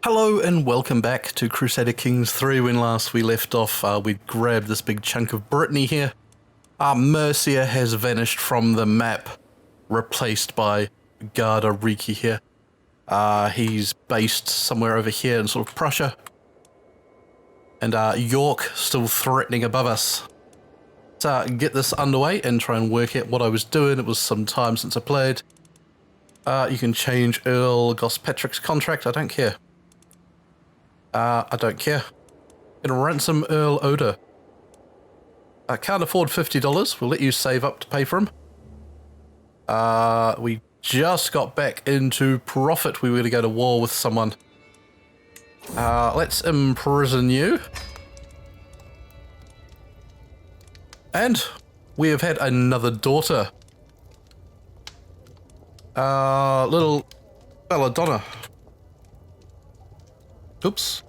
Hello and welcome back to Crusader Kings 3. When last we left off, we grabbed this big chunk of Brittany here. Mercia has vanished from the map, replaced by Garda Riki here. He's based somewhere over here in sort of Prussia. And York still threatening above us. Let's get this underway and try and work out what I was doing. It was some time since I played. You can change Earl Gospatric's contract, I don't care. I don't care. Gonna ransom Earl Oda. I can't afford $50. We'll let you save up to pay for him. We just got back into profit. We were gonna go to war with someone. Let's imprison you. And we have had another daughter. Little Belladonna. Oops.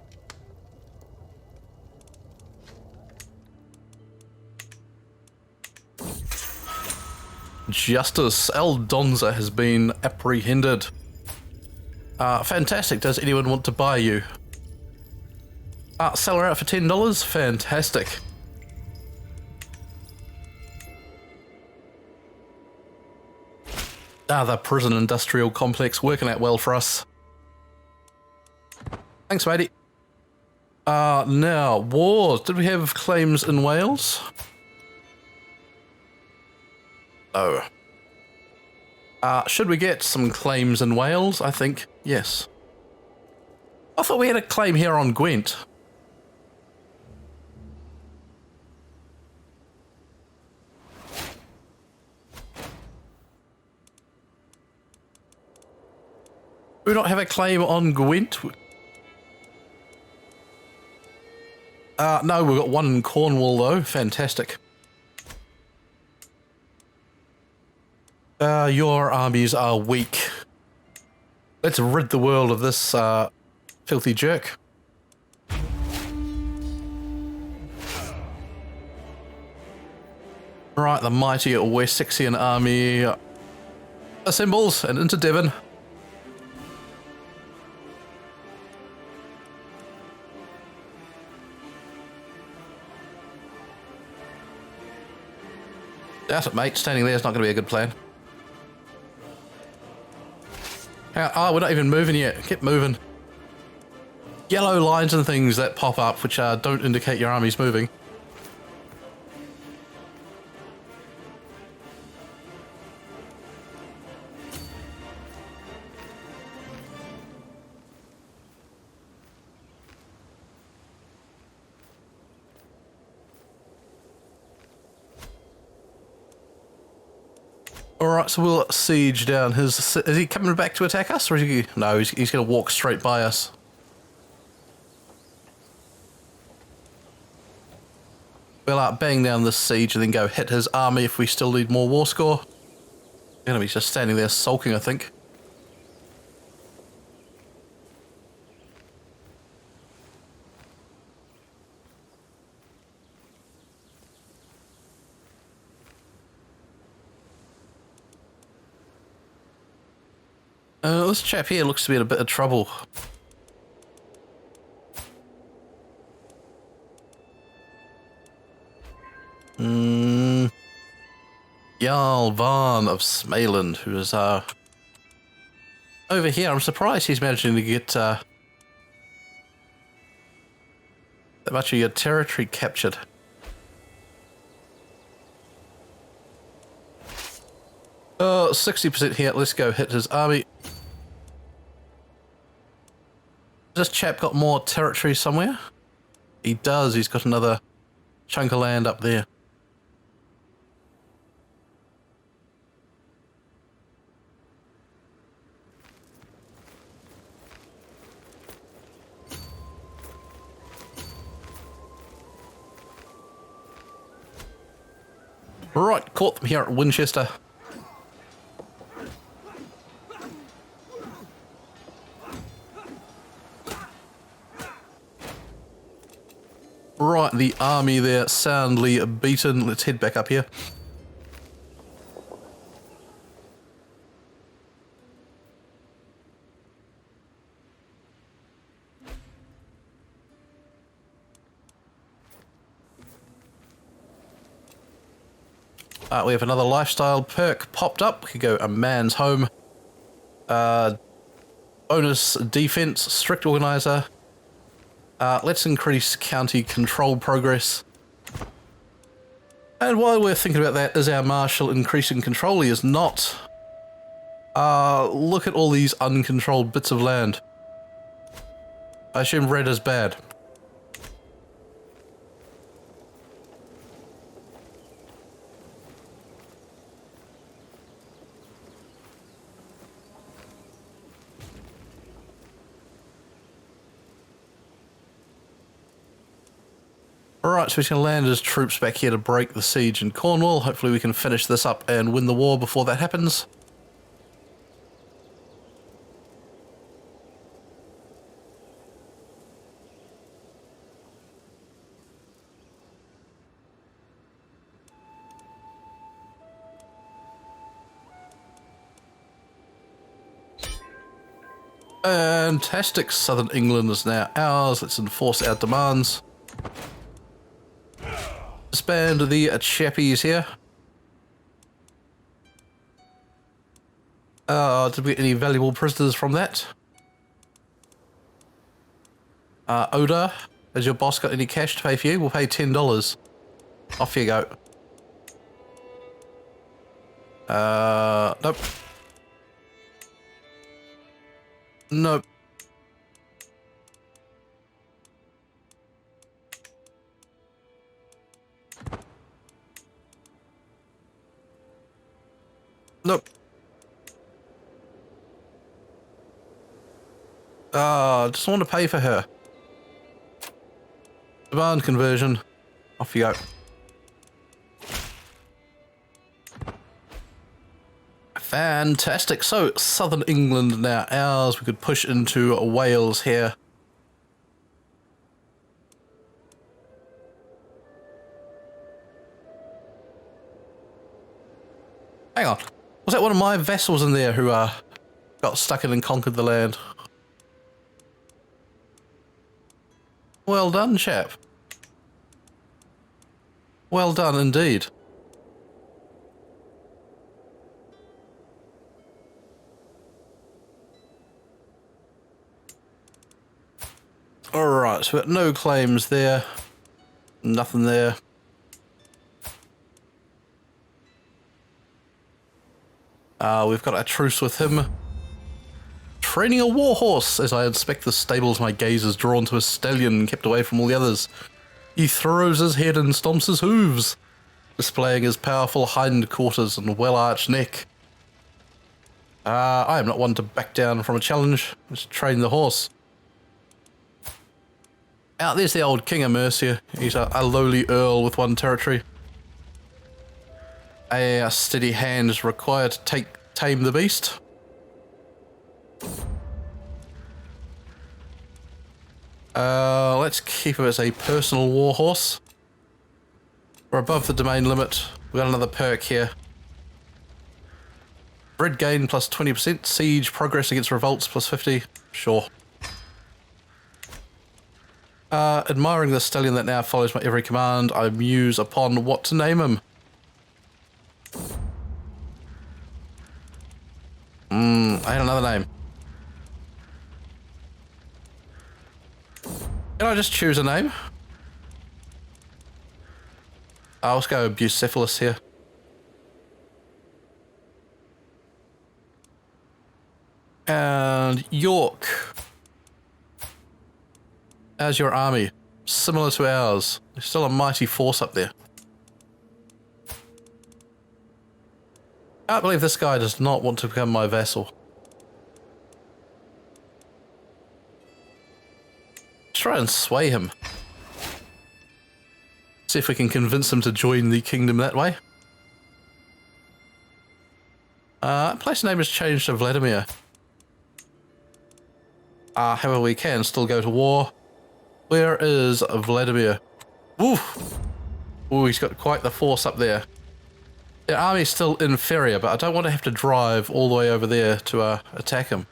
Justice. Aldonza has been apprehended. Fantastic. Does anyone want to buy you? Sell her out for $10? Fantastic. The prison industrial complex working out well for us. Thanks, matey. Now, wars. Did we have claims in Wales? Oh. Should we get some claims in Wales? I think, yes. I thought we had a claim here on Gwent. Do we not have a claim on Gwent? No, we've got one in Cornwall though. Fantastic. Your armies are weak. Let's rid the world of this filthy jerk. Right, the mighty Wessexian army assembles and into Devon. Doubt it, mate. Standing there is not going to be a good plan. We're not even moving yet. Keep moving. Yellow lines and things that pop up which don't indicate your army's moving. Alright, so we'll siege down his... Is he coming back to attack us, or is he... No, he's going to walk straight by us. We'll bang down this siege and then go hit his army if we still need more war score. They're going to be just standing there sulking, I think. This chap here looks to be in a bit of trouble. Jarl Varn of Smaland, who is over here. I'm surprised he's managing to get that much of your territory captured. Oh, 60% here. Let's go hit his army. Has this chap got more territory somewhere? He does. He's got another chunk of land up there. Right, caught them here at Winchester. Right, the army there soundly beaten. Let's head back up here. We have another lifestyle perk popped up. We could go a man's home. Bonus defense, strict organizer. Let's increase county control progress. And while we're thinking about that, is our marshal increasing control? He is not. Look at all these uncontrolled bits of land. I assume red is bad. Alright, so he's going to land his troops back here to break the siege in Cornwall. Hopefully we can finish this up and win the war before that happens. Fantastic, Southern England is now ours. Let's enforce our demands. Disband the chappies here. Did we get any valuable prisoners from that? Oda, has your boss got any cash to pay for you? We'll pay $10. Off you go. Nope. Nope. Nope. Just want to pay for her. Demand conversion. Off you go. Fantastic. So, Southern England now ours. We could push into Wales here. Hang on. Was that one of my vessels in there who got stuck in and conquered the land? Well done, chap. Well done indeed. Alright, so we've got no claims there. Nothing there. We've got a truce with him. Training a warhorse. As I inspect the stables, my gaze is drawn to a stallion kept away from all the others. He throws his head and stomps his hooves, displaying his powerful hindquarters and well-arched neck. I am not one to back down from a challenge. Let's train the horse. Out there's the old King of Mercia. He's a lowly earl with one territory. A steady hand is required to tame the beast. Let's keep him as a personal warhorse. We're above the domain limit. We've got another perk here. Red gain plus 20%. Siege progress against revolts plus 50. Sure. Admiring the stallion that now follows my every command, I muse upon what to name him. I had another name. Can I just choose a name? Let's go Bucephalus here. And York. How's your army? Similar to ours. There's still a mighty force up there. I can't believe this guy does not want to become my vassal. Let's try and sway him. See if we can convince him to join the kingdom that way. Place name has changed to Vladimir. However, we can still go to war. Where is Vladimir? Oof! Ooh, he's got quite the force up there. The army's still inferior, but I don't want to have to drive all the way over there to attack him.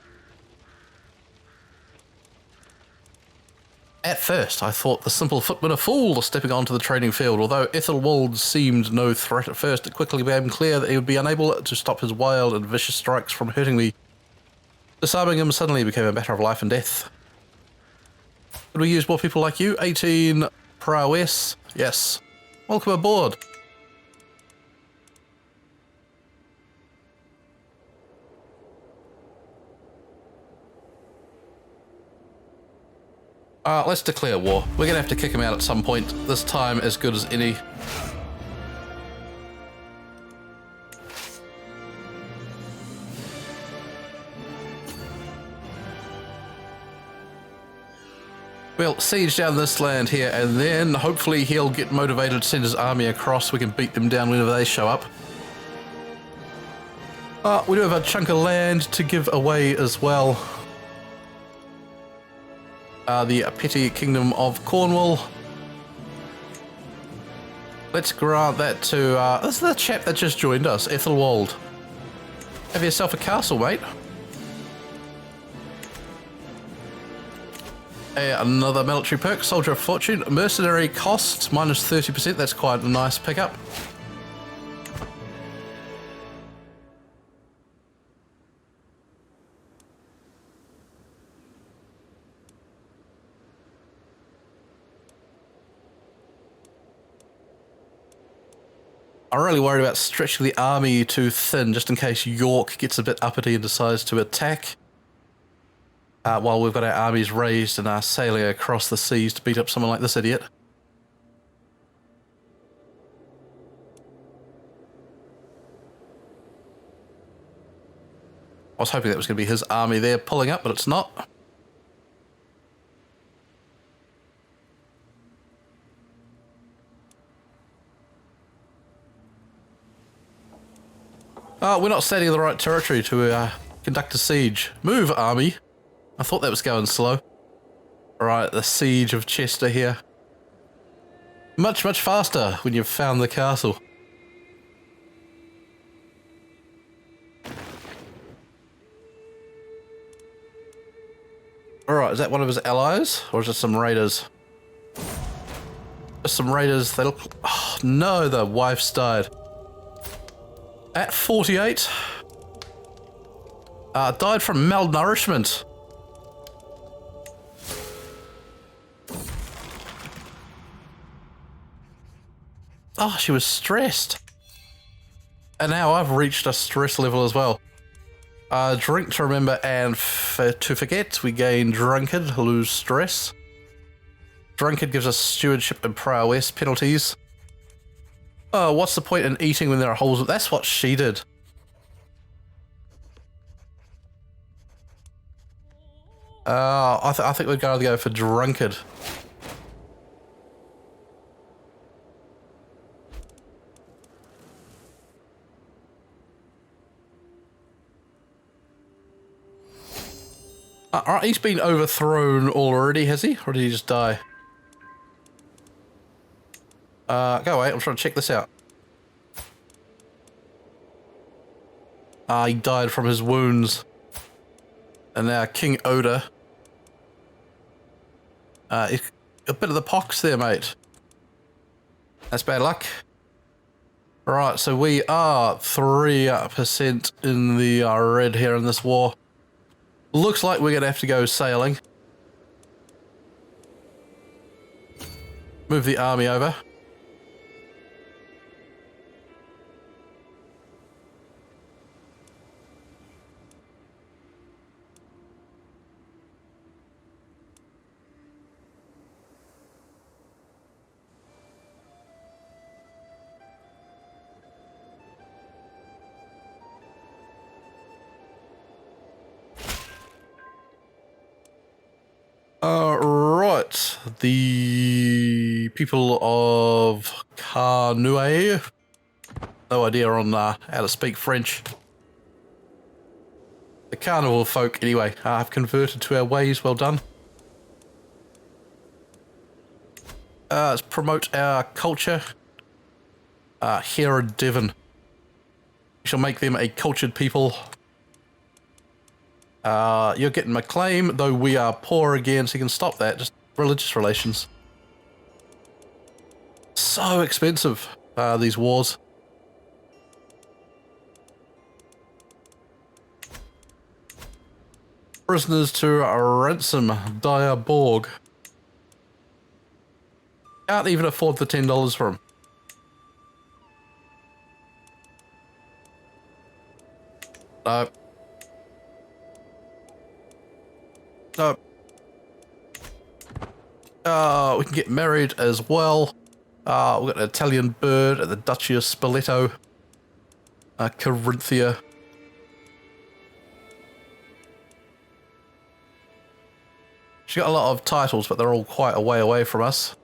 At first, I thought the simple footman a fool stepping onto the training field. Although Ethelwald seemed no threat at first, it quickly became clear that he would be unable to stop his wild and vicious strikes from hurting me. Disarming him suddenly became a matter of life and death. Could we use more people like you? 18 prowess? Yes. Welcome aboard. Let's declare war. We're gonna have to kick him out at some point. This time as good as any. We'll siege down this land here, and then hopefully he'll get motivated to send his army across. We can beat them down whenever they show up. We do have a chunk of land to give away as well. The petty kingdom of Cornwall. Let's grant that to, this is the chap that just joined us, Ethelwald. Have yourself a castle, mate. Another military perk, Soldier of Fortune. Mercenary costs, minus 30%, that's quite a nice pickup. I'm really worried about stretching the army too thin, just in case York gets a bit uppity and decides to attack. While we've got our armies raised and are sailing across the seas to beat up someone like this idiot. I was hoping that was going to be his army there pulling up, but it's not. We're not standing in the right territory to conduct a siege. Move, army. I thought that was going slow. Alright, the siege of Chester here. Much, much faster when you've found the castle. Alright, is that one of his allies? Or is it some raiders? Just some raiders. They look... Oh, no, the wife's died. At 48. Died from malnourishment. Oh, she was stressed. And now I've reached a stress level as well. Drink to remember and to forget. We gain drunkard, lose stress. Drunkard gives us stewardship and prowess penalties. Oh, what's the point in eating when there are holes? That's what she did. I think we'd gotta go for drunkard. Alright, he's been overthrown already, has he? Or did he just die? Go away, I'm trying to check this out. He died from his wounds. And now King Oda. A bit of the pox there, mate. That's bad luck. Right, so we are 3% in the red here in this war. Looks like we're going to have to go sailing. Move the army over. Right, the people of Cornwall, no idea on how to speak French. The carnival folk, anyway, have converted to our ways. Well done. Let's promote our culture. Here in Devon, we shall make them a cultured people. You're getting my claim, though we are poor again, so you can stop that. Just religious relations. So expensive, these wars. Prisoners to ransom, Diaborg. Can't even afford the $10 for him. No. No. We can get married as well. We've got an Italian bird at the Duchy of Spoleto. Carinthia. She's got a lot of titles, but they're all quite a way away from us.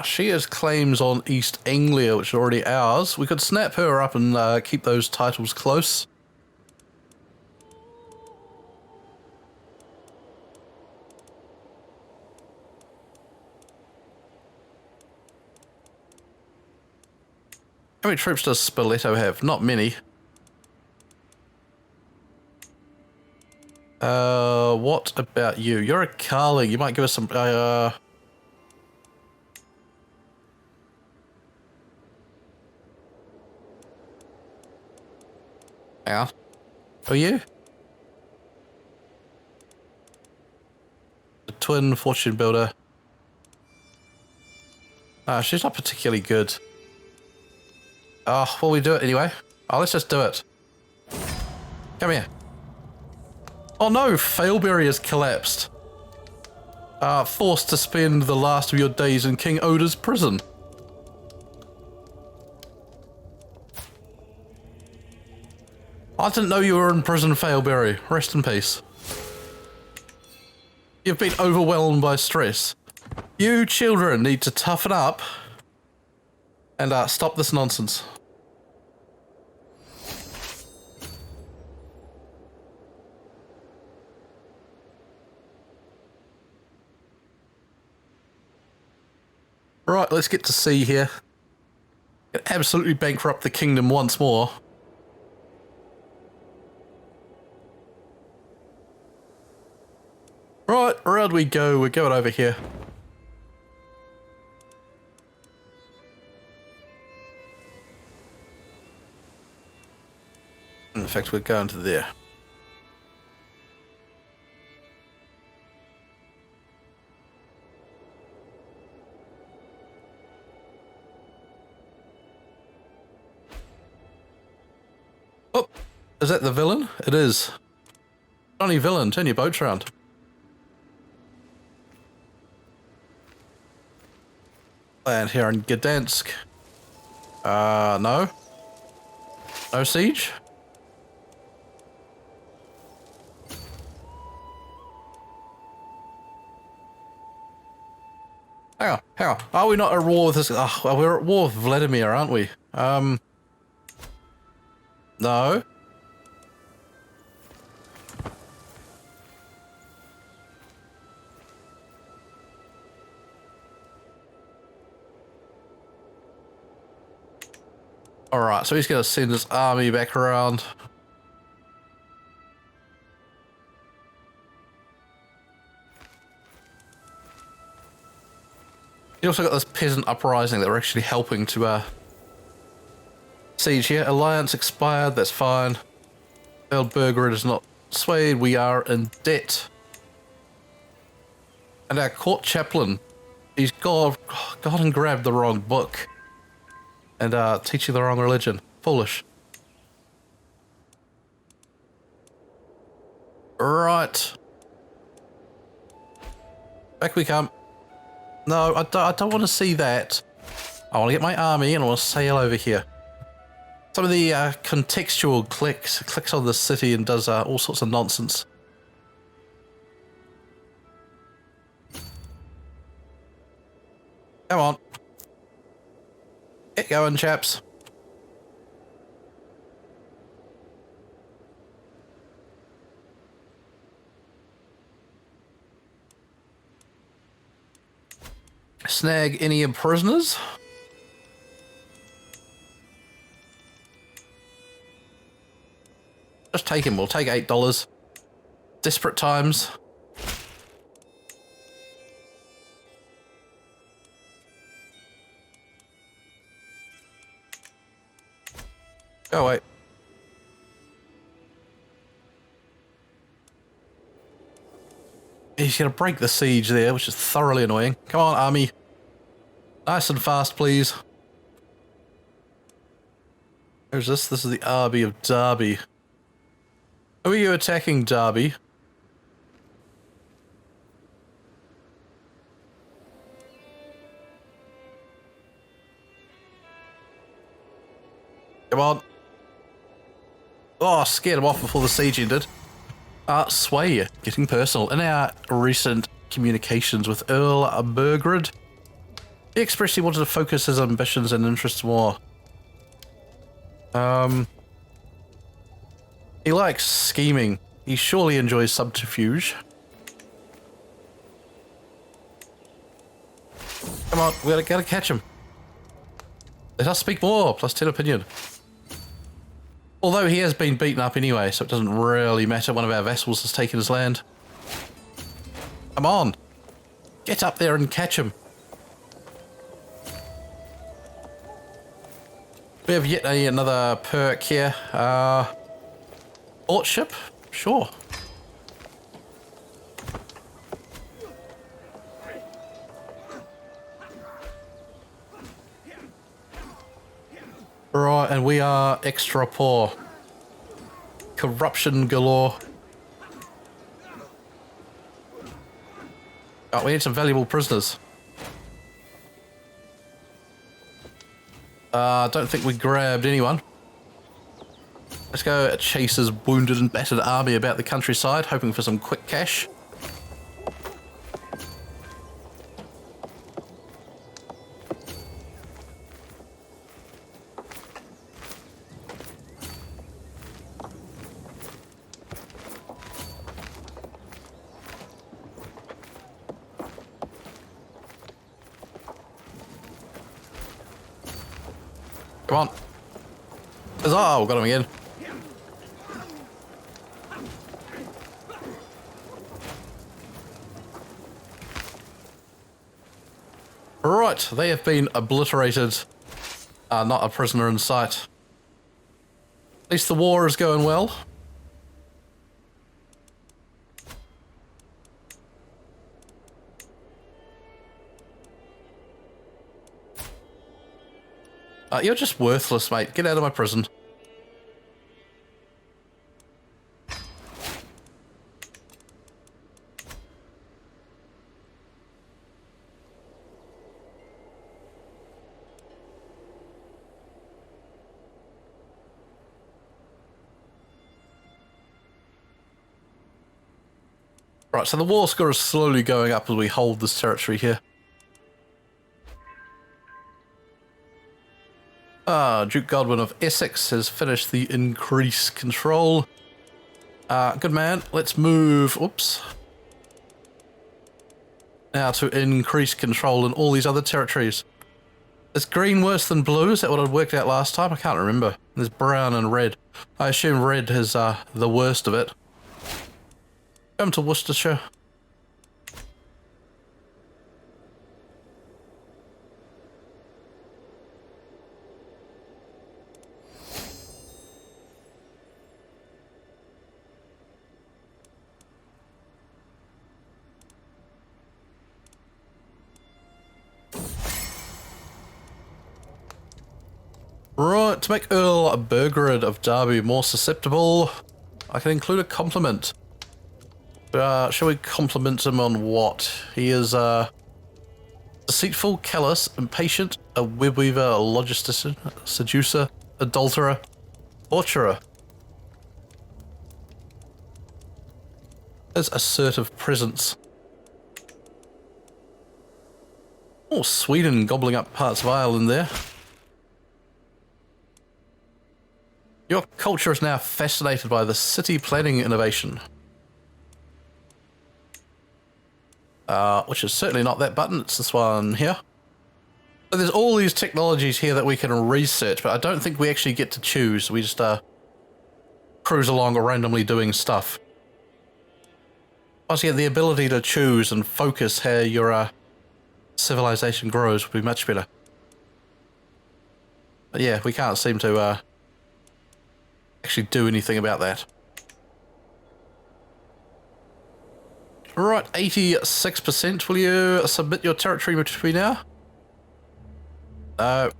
She has claims on East Anglia, which are already ours. We could snap her up and keep those titles close. How many troops does Spoleto have? Not many. What about you? You're a Carling. You might give us some, hang on. Who are you? The twin fortune builder. She's not particularly good. Oh, well, we do it anyway. Oh, let's just do it. Come here. Oh no, Failberry has collapsed. Forced to spend the last of your days in King Oda's prison. I didn't know you were in prison, Failberry. Rest in peace. You've been overwhelmed by stress. You children need to toughen up and stop this nonsense. Right, let's get to sea here. Absolutely bankrupt the kingdom once more. Right, around we go. We're going over here. In fact, we're going to there. Oh, is that the villain? It is. Johnny Villain, turn your boats around. Land here in Gdansk. No. No siege? Hang on. Are we not at war with this? Well, we're at war with Vladimir, aren't we? No. Alright, so he's going to send his army back around. You also got this peasant uprising that we're actually helping to siege here. Alliance expired, that's fine. Failed Burgred is not swayed, we are in debt. And our court chaplain, he's gone and grabbed the wrong book. And teaching the wrong religion. Foolish. Right. Back we come. No, I don't want to see that. I want to get my army and I want to sail over here. Some of the contextual clicks on the city and does all sorts of nonsense. Come on. Get going, chaps. Snag any prisoners. Just take him. We'll take $8. Desperate times. Go away. He's going to break the siege there, which is thoroughly annoying. Come on, army. Nice and fast, please. Where's this? This is the Army of Derby. Who are you attacking, Derby? Come on. Oh, scared him off before the siege ended. Sway, getting personal. In our recent communications with Earl Burgred, he expressed he wanted to focus his ambitions and interests more. He likes scheming. He surely enjoys subterfuge. Come on, we gotta catch him. Let us speak more, plus 10 opinion. Although he has been beaten up anyway, so it doesn't really matter. One of our vassals has taken his land. Come on. Get up there and catch him. We have yet another perk here. Courtship? Sure. Right, and we are extra poor. Corruption galore. Oh, we need some valuable prisoners. Don't think we grabbed anyone. Let's go chase his wounded and battered army about the countryside, hoping for some quick cash. Come on. Oh, got him again. Right, they have been obliterated. Not a prisoner in sight. At least the war is going well. You're just worthless, mate. Get out of my prison. Right, so the war score is slowly going up as we hold this territory here. Duke Godwin of Essex has finished the increase control. Good man. Let's move. Oops. Now to increase control in all these other territories. Is green worse than blue? Is that what I'd worked out last time? I can't remember. There's brown and red. I assume red is the worst of it. Come to Worcestershire. Right, to make Earl Burgred of Derby more susceptible, I can include a compliment. Shall we compliment him on what? He is deceitful, callous, impatient, a webweaver, a logistician, a seducer, adulterer, torturer. His assertive presence. Oh, Sweden gobbling up parts of Ireland there. Your culture is now fascinated by the city planning innovation. Which is certainly not that button, it's this one here. So there's all these technologies here that we can research, but I don't think we actually get to choose. We just cruise along randomly doing stuff. Plus, yeah, the ability to choose and focus how your civilization grows would be much better. But yeah, we can't seem to actually do anything about that. Right, 86%. Will you submit your territory to me now? No.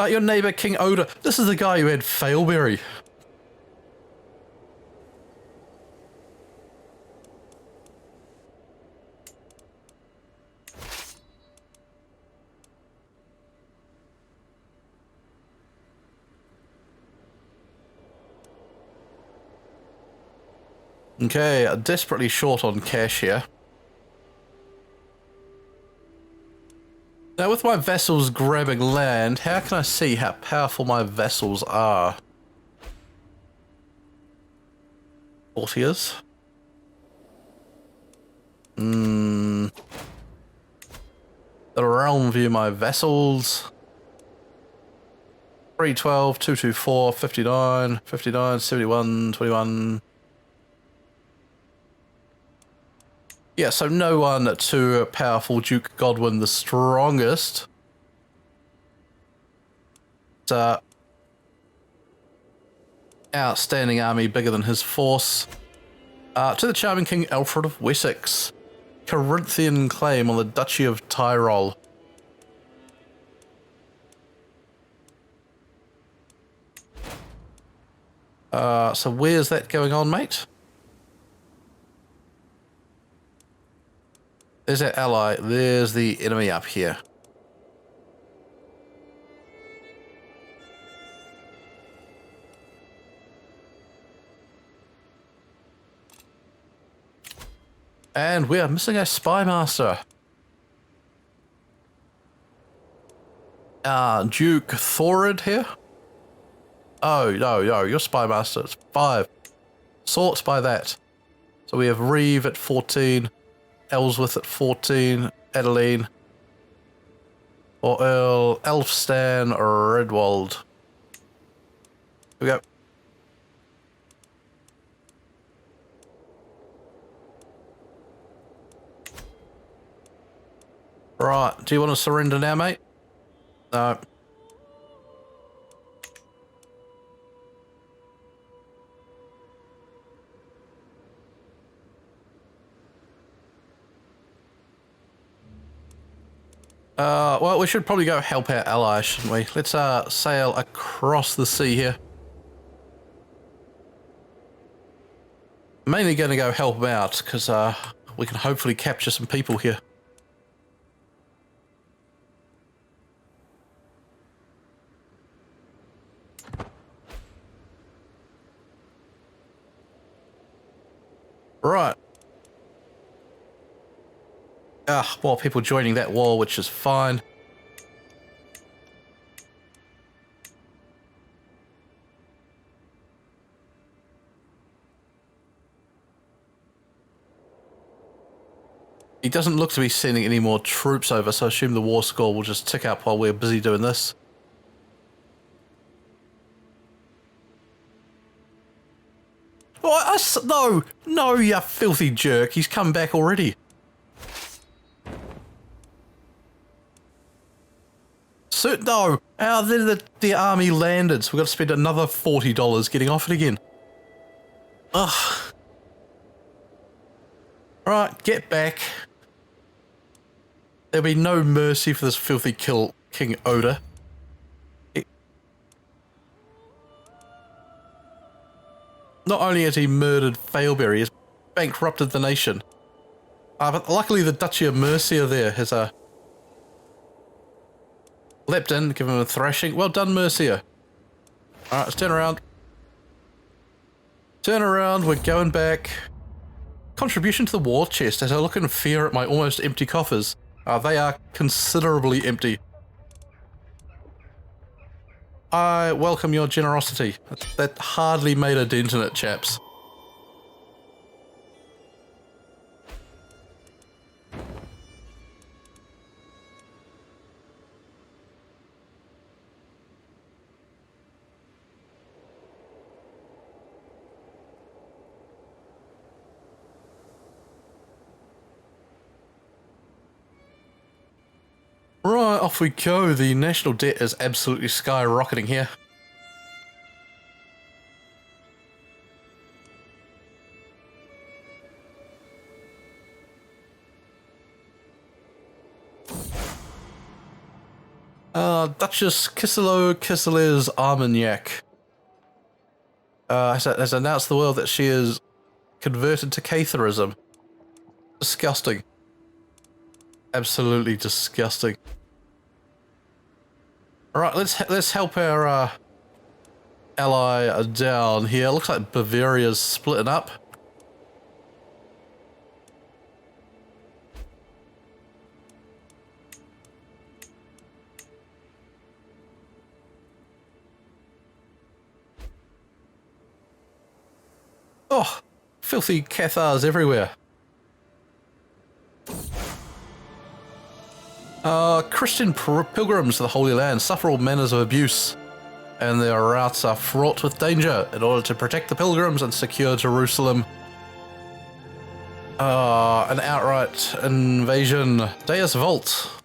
Your neighbour, King Oda. This is the guy who had Failberry. Okay, desperately short on cash here. Now, with my vessels grabbing land, how can I see how powerful my vessels are? Courtiers. The realm view my vessels. 312, 224, 59, 59, 71, 21. Yeah, so no one too powerful. Duke Godwin the strongest. Outstanding army, bigger than his force. To the charming King Alfred of Wessex. Corinthian claim on the Duchy of Tyrol. So where's that going on, mate? There's our ally. There's the enemy up here. And we are missing a spy master. Duke Thorid here. Oh, no, your spy master. It's 5. Sorts by that. So we have Reeve at 14. Ellsworth at 14, Adeline, or Earl, Elfstan, or Redwald. Here we go. Right, do you want to surrender now, mate? No. Well, we should probably go help our allies, shouldn't we? Let's sail across the sea here. Mainly going to go help them out, because we can hopefully capture some people here. Right. More people joining that war, which is fine. He doesn't look to be sending any more troops over, so I assume the war score will just tick up while we're busy doing this. Oh, no, you filthy jerk. He's come back already. So, no, then the army landed, so we've got to spend another $40 getting off it again. Ugh. Right, get back. There'll be no mercy for this filthy King Oda. Not only has he murdered Failberry, he's bankrupted the nation. But luckily the Duchy of Mercia there has leapt in, give him a thrashing. Well done, Mercia. Alright, let's turn around. Turn around, we're going back. Contribution to the war chest as I look in fear at my almost empty coffers. They are considerably empty. I welcome your generosity. That hardly made a dent in it, chaps. off we go. The national debt is absolutely skyrocketing here. Duchess Kislev Armagnac has announced to the world that she is converted to Catharism. Disgusting. Absolutely disgusting. Alright, let's help our ally down here. Looks like Bavaria's splitting up. Oh, filthy Cathars everywhere. Christian pilgrims to the Holy Land suffer all manners of abuse, and their routes are fraught with danger. In order to protect the pilgrims and secure Jerusalem, an outright invasion. Deus Vult.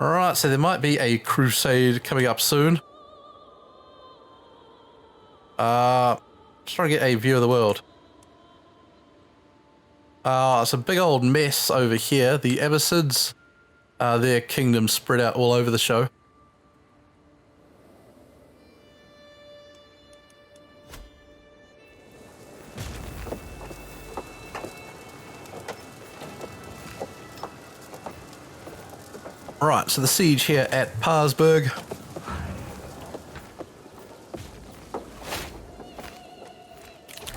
Alright, so there might be a crusade coming up soon. Just trying to get a view of the world. It's a big old mess over here. The Abbasids, their kingdom spread out all over the show. Right, so the siege here at Parsberg.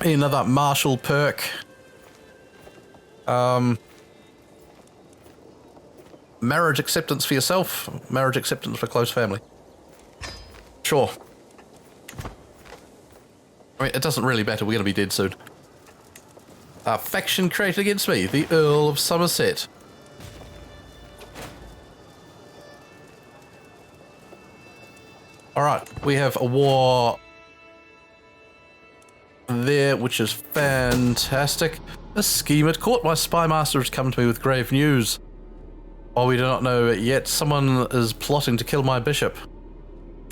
Another martial perk. Marriage acceptance for yourself, marriage acceptance for close family. Sure. I mean, it doesn't really matter, we're going to be dead soon. Faction created against me, the Earl of Somerset. Alright, we have a war there, which is fantastic. A scheme at court. My spy master has come to me with grave news. While we do not know it yet, someone is plotting to kill my bishop.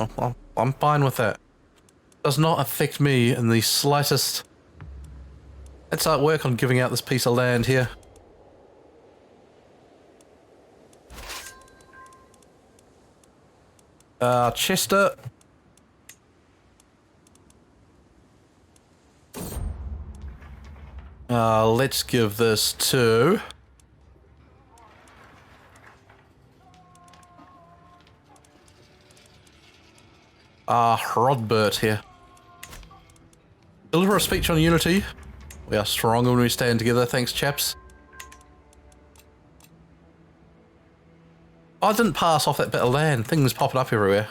Oh, I'm fine with that. Does not affect me in the slightest. Let's start work on giving out this piece of land here. Chester. Let's give this to... Rodbert here. Deliver a speech on unity. We are strong when we stand together, thanks chaps. I didn't pass off that bit of land. Things popping up everywhere.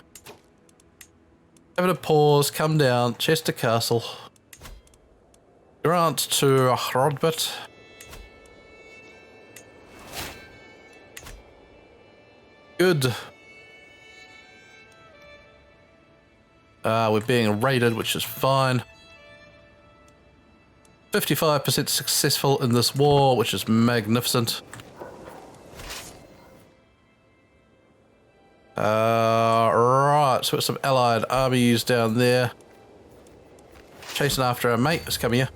Having a pause, come down, Chester Castle. Grant to Rodbert. Good. We're being raided, which is fine. 55% successful in this war, which is magnificent. Right, so we've got some allied armies down there. Chasing after our mate. Let's come here.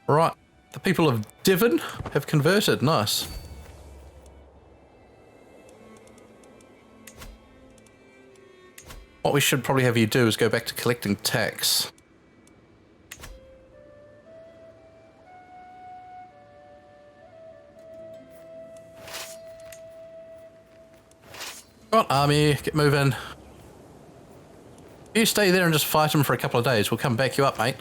Right, the people of Devon have converted. Nice. What we should probably have you do is go back to collecting tax. Right, army, get moving. You stay there and just fight them for a couple of days. We'll come back you up, mate.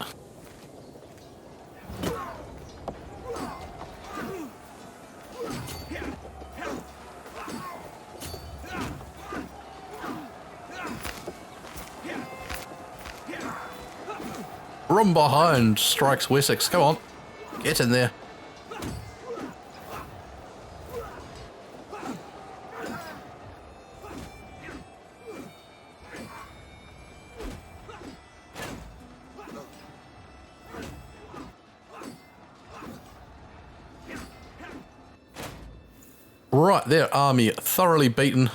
From behind strikes Wessex. Come on, get in there. Right, their army thoroughly beaten.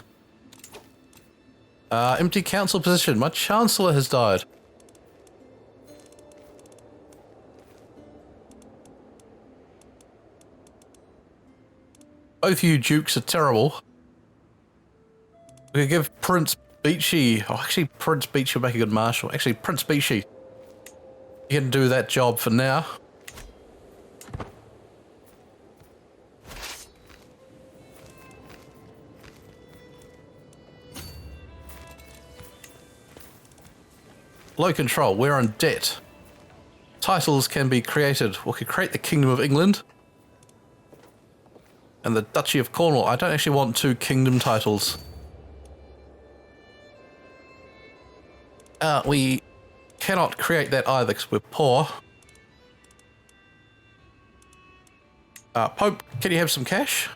Empty council position. My chancellor has died. Both you dukes are terrible. We could give Prince Beachy... Oh, actually, Prince Beachy will make a good marshal. Actually, Prince Beachy, you can do that job for now. Low control, we're in debt. Titles can be created. We could create the Kingdom of England and the Duchy of Cornwall. I don't actually want 2 kingdom titles. We cannot create that either because we're poor. Pope, can you have some cash?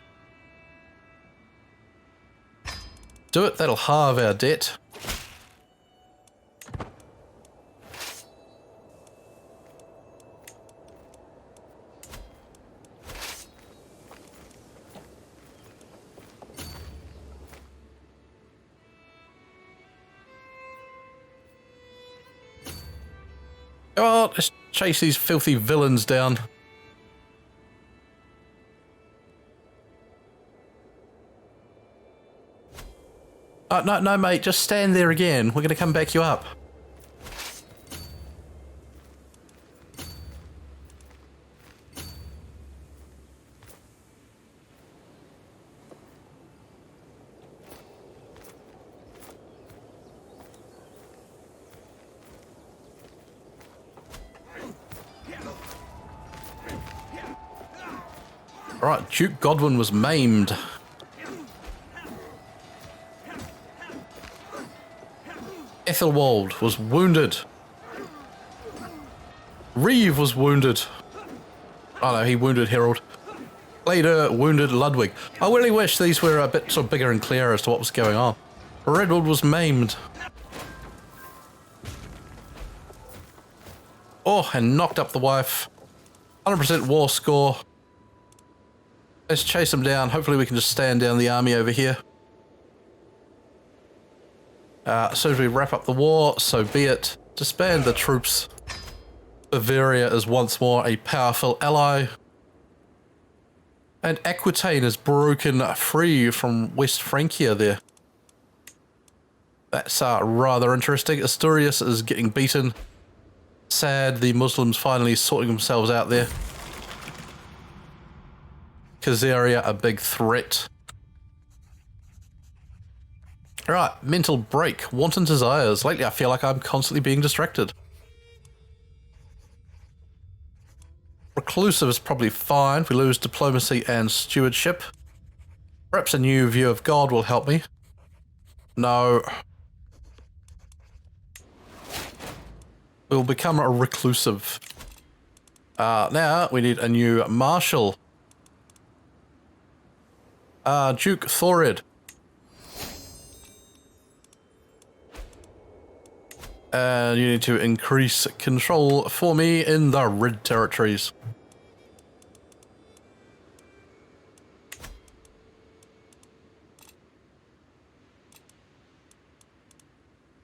Do it, that'll halve our debt. Oh, let's chase these filthy villains down. No, mate, just stand there again. We're going to come back you up. Right, Duke Godwin was maimed. Ethelwald was wounded. Reeve was wounded. Oh no, he wounded Harold. Later wounded Ludwig. I really wish these were a bit sort of bigger and clearer as to what was going on. Redwood was maimed. Oh, and knocked up the wife. 100% war score. Let's chase them down. Hopefully we can just stand down the army over here. As soon as we wrap up the war, so be it. Disband the troops. Bavaria is once more a powerful ally. And Aquitaine is broken free from West Francia there. That's rather interesting. Asturias is getting beaten. Sad the Muslims finally sorting themselves out there. Khazaria, a big threat. Right, mental break. Wanton desires. Lately I feel like I'm constantly being distracted. Reclusive is probably fine. We lose diplomacy and stewardship. Perhaps a new view of God will help me. No. We'll become a reclusive. Now we need a new marshal. Duke Thorid. And you need to increase control for me in the red territories.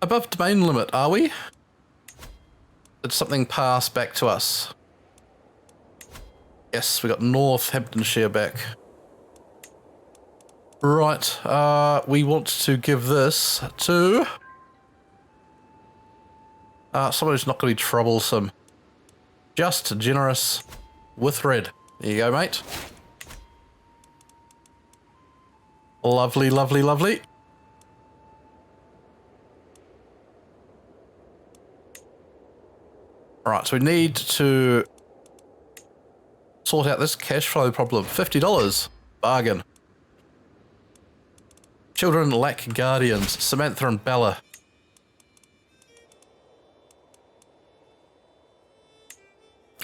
Above domain limit, are we? Did something pass back to us? Yes, we got Northamptonshire back. Right, we want to give this to someone who's not going to be troublesome. Just generous with red. There you go, mate. Lovely, lovely, lovely. Right, so we need to sort out this cash flow problem. $50. Bargain. Children lack guardians. Samantha and Bella.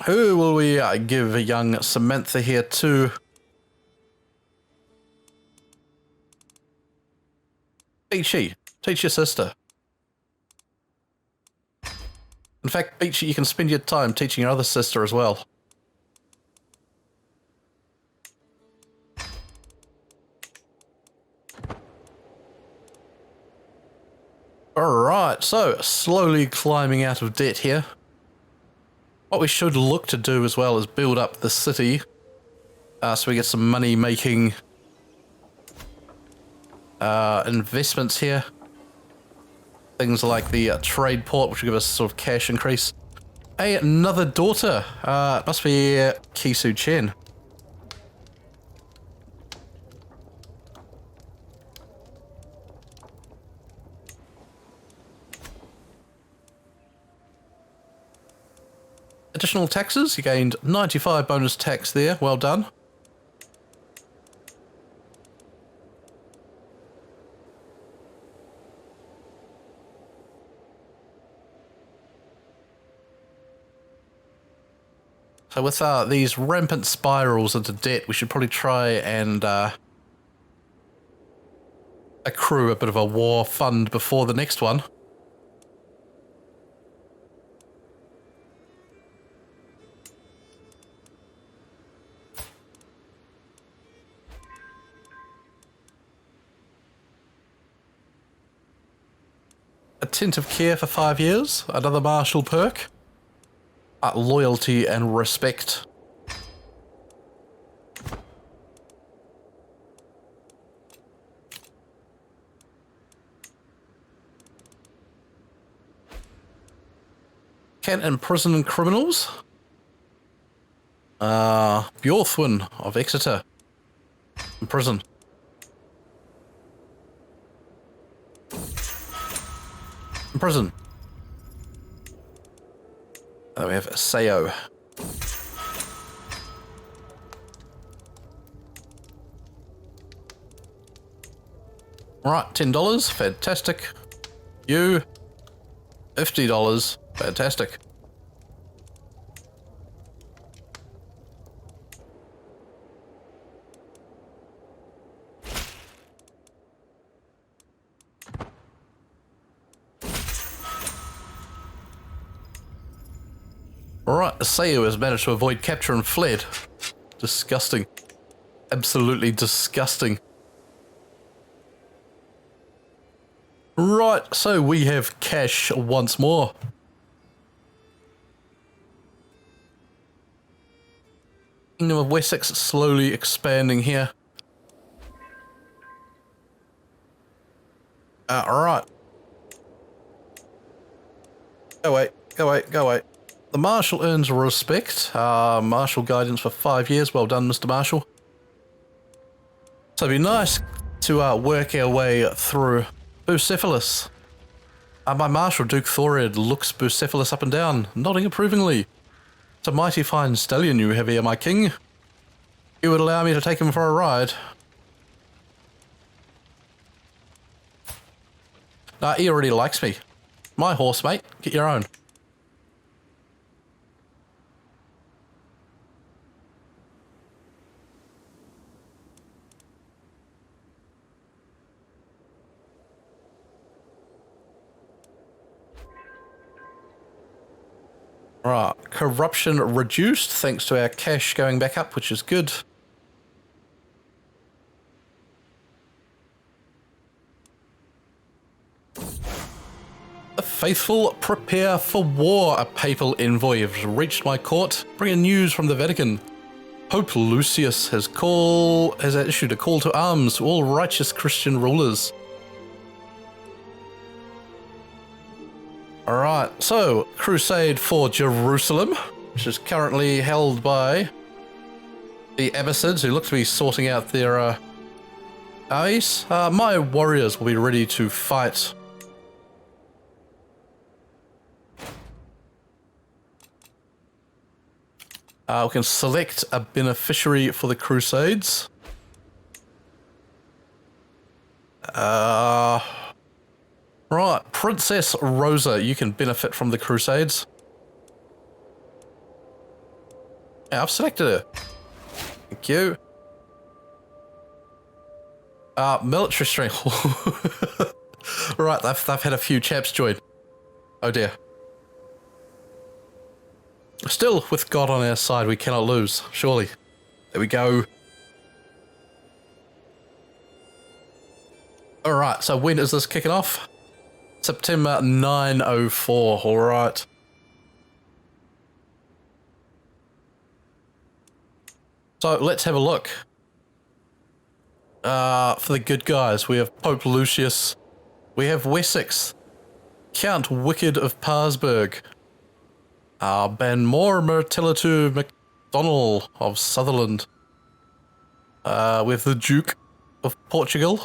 Who will we give young Samantha here to? Beachy. Teach your sister. In fact, Beachy, you can spend your time teaching your other sister as well. Alright, so slowly climbing out of debt here. What we should look to do as well is build up the city so we get some money making investments here. Things like the trade port, which will give us sort of cash increase. Hey, another daughter. It must be Kisu Chen. Additional taxes, you gained 95 bonus tax there, well done. So with these rampant spirals into debt, we should probably try and accrue a bit of a war fund before the next one. Attentive care for 5 years, another martial perk. Loyalty and respect. Can imprison criminals. Bjorthwin of Exeter. Imprison. Imprison. And we have Sayo. Right, $10, fantastic. You, $50, fantastic. Alright, Sayo has managed to avoid capture and fled. Disgusting. Absolutely disgusting. Right, so we have cash once more. Kingdom of Wessex slowly expanding here. Alright. Go away, go away, go away. The Marshal earns respect. Marshal guidance for 5 years. Well done, Mr. Marshal. So it'd be nice to work our way through Bucephalus. My Marshal, Duke Thorid, looks Bucephalus up and down, nodding approvingly. It's a mighty fine stallion you have here, my king. You would allow me to take him for a ride? Nah, he already likes me. My horse, mate. Get your own. Right, corruption reduced thanks to our cash going back up, which is good. The faithful prepare for war. A papal envoy has reached my court, bringing news from the Vatican. Pope Lucius has issued a call to arms to all righteous Christian rulers. Alright, so Crusade for Jerusalem, which is currently held by the Abbasids, who look to be sorting out their armies. My warriors will be ready to fight. We can select a beneficiary for the Crusades. Right, Princess Rosa, you can benefit from the Crusades. Yeah, I've selected her. Thank you. Military strength. Right, they've had a few chaps join. Oh dear. Still, with God on our side, we cannot lose, surely. There we go. Alright, so when is this kicking off? September 904, alright. So let's have a look. For the good guys, we have Pope Lucius. We have Wessex. Count Wicked of Parsberg. Banmore Mertillatu MacDonald of Sutherland. We have the Duke of Portugal.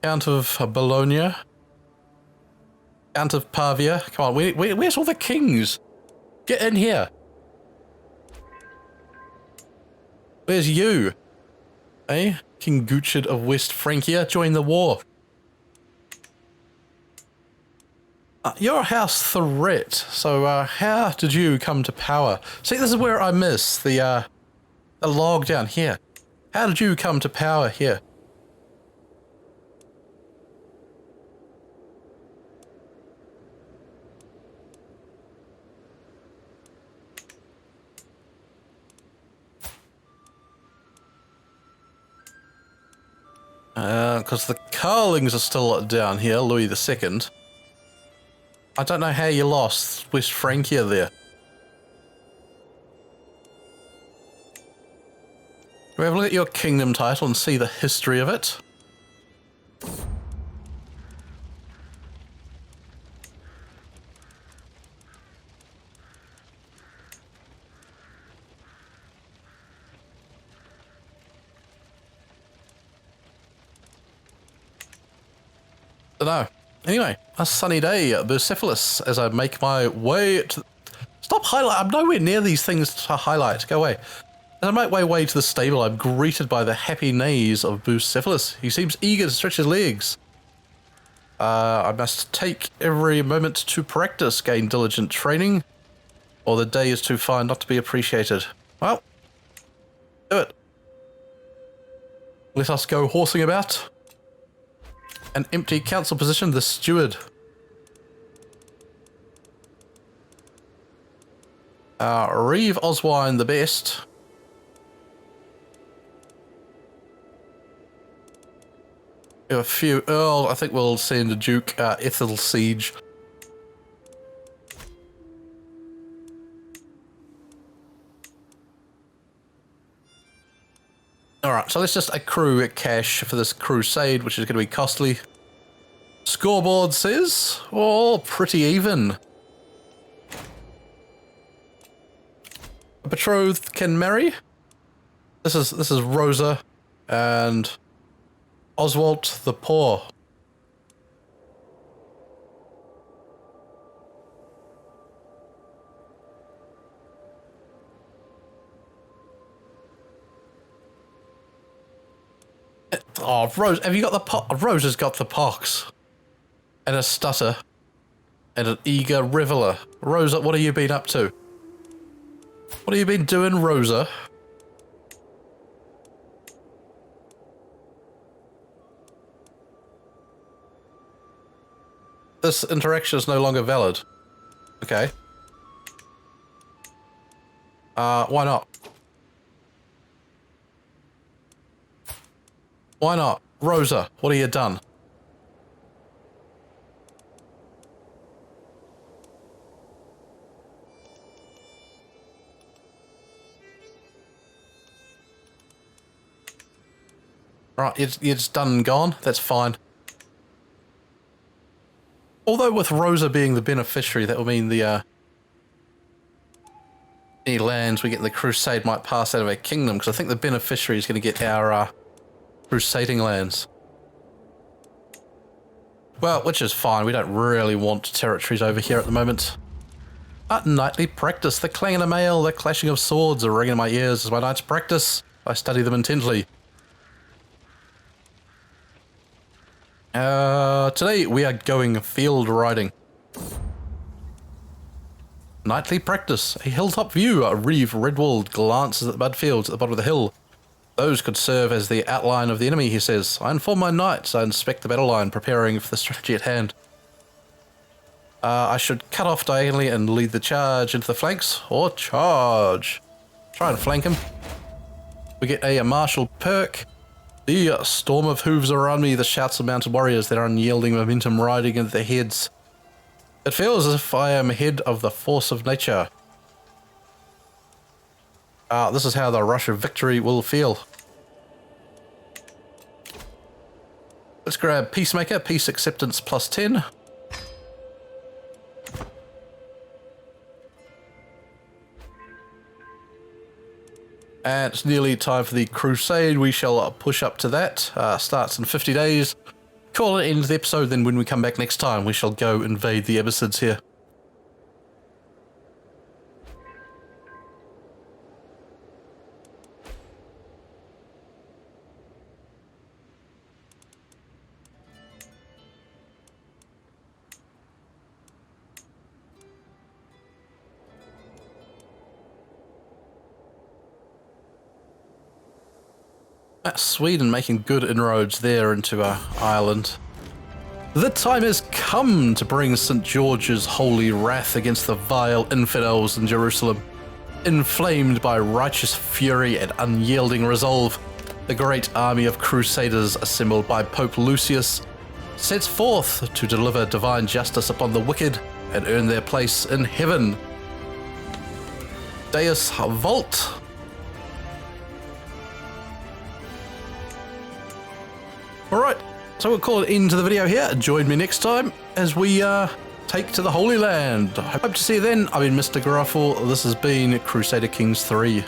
Count of Bologna. Count of Pavia. Come on, where's all the kings? Get in here. Where's you? Eh? King Guchard of West Francia, join the war. You're a house threat, so how did you come to power? See, this is where I miss the log down here. How did you come to power here? Because the Carlings are still down here, Louis II. I don't know how you lost West Francia there. We have a look at your kingdom title and see the history of it. Dunno. Anyway, a sunny day, Bucephalus, as I make my way to... Stop highlight! I'm nowhere near these things to highlight. Go away. As I make my way to the stable, I'm greeted by the happy neighs of Bucephalus. He seems eager to stretch his legs. I must take every moment to practice, gain diligent training, or the day is too fine not to be appreciated. Well, do it. Let us go horsing about. An empty council position, the steward. Reeve Oswine the best. We have a few Earl. I think we'll send a Duke Ethel Siege. Alright, so let's just accrue cash for this crusade, which is going to be costly. Scoreboard says, oh, pretty even. A betrothed can marry. This is Rosa and Oswald the Poor. Oh, Rose, have you got the Rose has got the pox. And a stutter. And an eager reveller. Rosa, what have you been up to? What have you been doing, Rosa? This interaction is no longer valid. Okay. Why not? Why not? Rosa, what have you done? Right, you're just done and gone. That's fine. Although with Rosa being the beneficiary, that will mean the any lands we get in the Crusade might pass out of our kingdom, because I think the beneficiary is going to get our Crusading lands. Well, which is fine. We don't really want territories over here at the moment. But nightly practice. The clanging of mail, the clashing of swords are ringing in my ears as my night's practice. I study them intently. Today we are going field riding. Nightly practice. A hilltop view. A Reeve Redwald glances at the mud fields at the bottom of the hill. Those could serve as the outline of the enemy, he says. I inform my knights. I inspect the battle line, preparing for the strategy at hand. I should cut off diagonally and lead the charge into the flanks, or charge. Try and flank him. We get a martial perk. The storm of hooves around me, the shouts of mounted warriors, their unyielding momentum riding into their heads. It feels as if I am ahead of the force of nature. This is how the rush of victory will feel. Let's grab Peacemaker, Peace Acceptance plus 10. And it's nearly time for the Crusade. We shall push up to that. Starts in 50 days. Call it end of the episode, then when we come back next time, we shall go invade the Abbasids here. Sweden making good inroads there into Ireland. The time has come to bring St. George's holy wrath against the vile infidels in Jerusalem. Inflamed by righteous fury and unyielding resolve, the great army of crusaders assembled by Pope Lucius sets forth to deliver divine justice upon the wicked and earn their place in heaven. Deus Vult. Alright, so we'll call it end to the video here. Join me next time as we take to the Holy Land. Hope to see you then. I've been Mr. Gruffle. This has been Crusader Kings 3.